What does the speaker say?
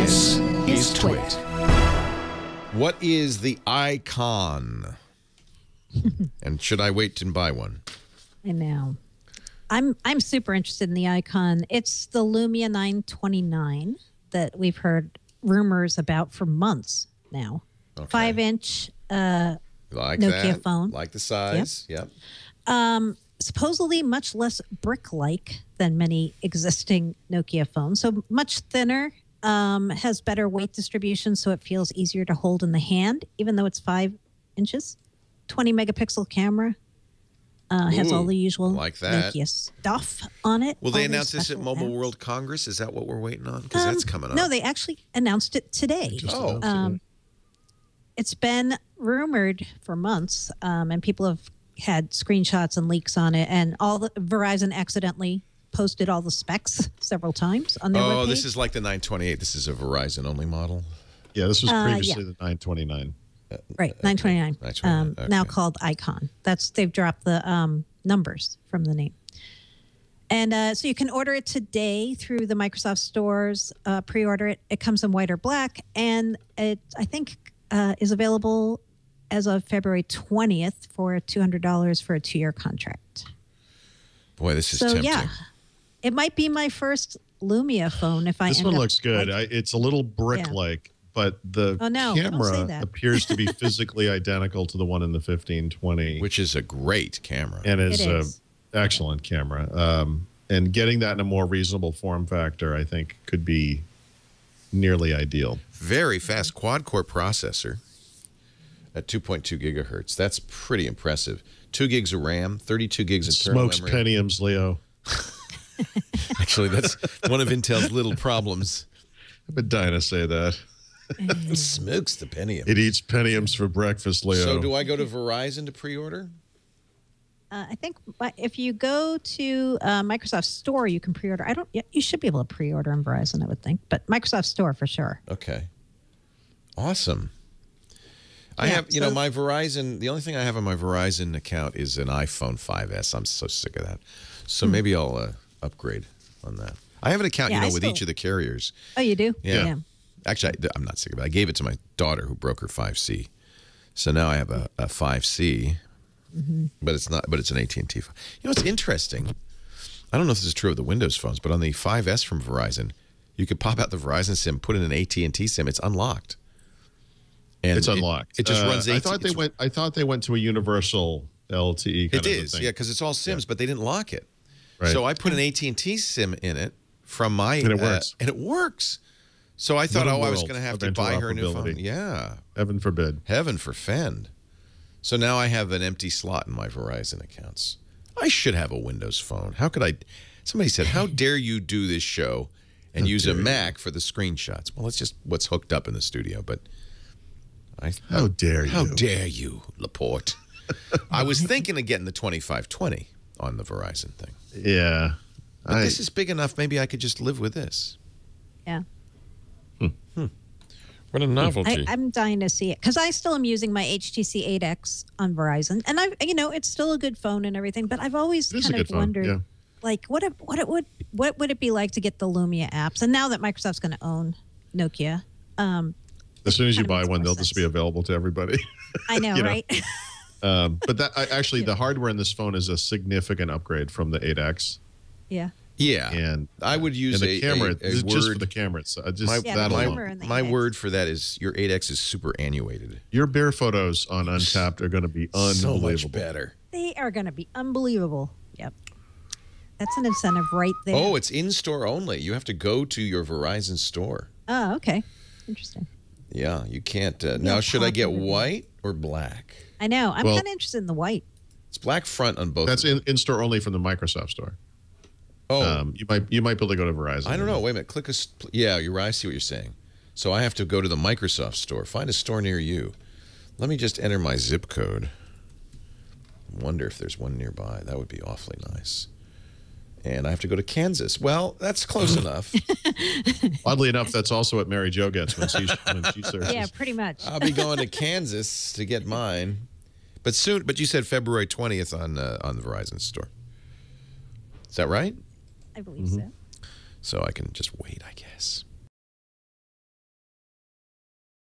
This is Twit. What is the Icon? And should I wait and buy one? I know. I'm super interested in the Icon. It's the Lumia 929 that we've heard rumors about for months now. Okay. 5-inch like Nokia that. phone. Like the size. Yep. Supposedly much less brick-like than many existing Nokia phones. So much thinner, has better weight distribution, so it feels easier to hold in the hand, even though it's 5 inches. 20-megapixel camera. Has all the usual like that. Nokia stuff on it. Will they announce this at Mobile World Congress? Is that what we're waiting on? Because that's coming up. No, they actually announced it today. It's been rumored for months, and people have had screenshots and leaks on it, and Verizon accidentally posted all the specs several times on their webpage. This is like the 928. This is a Verizon-only model? Yeah, this was previously the 929. Right, 929. 929, okay. Now called Icon. They've dropped the numbers from the name. And so you can order it today through the Microsoft stores. Pre-order it. It comes in white or black, and it I think is available as of February 20th for $200 for a 2-year contract. Boy, this is tempting. Yeah, it might be my first Lumia phone if I. This one looks good. It's a little brick-like. But the camera appears to be physically identical to the one in the 1520. Which is a great camera. And is an excellent camera. And getting that in a more reasonable form factor, I think, could be nearly ideal. Very fast quad-core processor at 2.2 gigahertz. That's pretty impressive. 2 gigs of RAM, 32 gigs internal memory. Smokes Pentiums, Leo. Actually, that's one of Intel's little problems. I've been dying to say that. It smokes the Pentium. It eats Pentiums for breakfast, Leo. So do I go to Verizon to pre-order? I think if you go to Microsoft Store, you can pre-order. You should be able to pre-order on Verizon, I would think, but Microsoft Store for sure. Okay. Awesome. I have, my Verizon, the only thing I have on my Verizon account is an iPhone 5S. I'm so sick of that. So maybe I'll upgrade on that. I have an account, with each of the carriers. Oh, you do? Yeah. Actually, I'm not sick of it. I gave it to my daughter who broke her 5C. So now I have a 5C, but it's not. But it's an AT&T phone. It's interesting. I don't know if this is true of the Windows phones, but on the 5S from Verizon, you could pop out the Verizon SIM, put in an AT&T SIM. It's unlocked. And it's unlocked. It just runs. I thought they went to a universal LTE. It is, yeah, because it's all SIMs, but they didn't lock it. Right. So I put an AT&T SIM in it from my, and it works. And it works. So I thought, I was going to have to buy her a new phone. Yeah. Heaven forbid. Heaven forfend. So now I have an empty slot in my Verizon accounts. I should have a Windows phone. How could I? Somebody said, how dare you do this show and use a Mac for the screenshots? Well, it's just what's hooked up in the studio. But how dare you? How dare you, Laporte? I was thinking of getting the 2520 on the Verizon thing. Yeah. But this is big enough. Maybe I could just live with this. Yeah. What a novelty. I'm dying to see it because I still am using my HTC 8X on Verizon, and it's still a good phone and everything. But I've always kind of wondered, like, what would it be like to get the Lumia apps? And now that Microsoft's going to own Nokia, as soon as you buy one, they'll just be available to everybody. I know, right? But actually, the hardware in this phone is a significant upgrade from the 8X. Yeah. Yeah, and I would use the camera just for the camera. My word for that is your 8X is super annuated. Your beer photos on Untapped are going to be unbelievable. So much better. They are going to be unbelievable. Yep, that's an incentive right there. Oh, it's in store only. You have to go to your Verizon store. Oh, okay, interesting. Yeah, you can't. Now, should I get white or black? I know. I'm kind of interested in the white. It's black front on both. That's in store only from the Microsoft store. Oh, you might be able to go to Verizon. I don't know. Wait a minute. Yeah, you're right. I see what you're saying. So I have to go to the Microsoft store. Find a store near you. Let me just enter my zip code. Wonder if there's one nearby. That would be awfully nice. And I have to go to Kansas. Well, that's close enough. Oddly enough, that's also what Mary Jo gets when she searches. Yeah, pretty much. I'll be going to Kansas to get mine, but soon. But you said February 20th on the Verizon store. Is that right? I believe so. So I can just wait, I guess.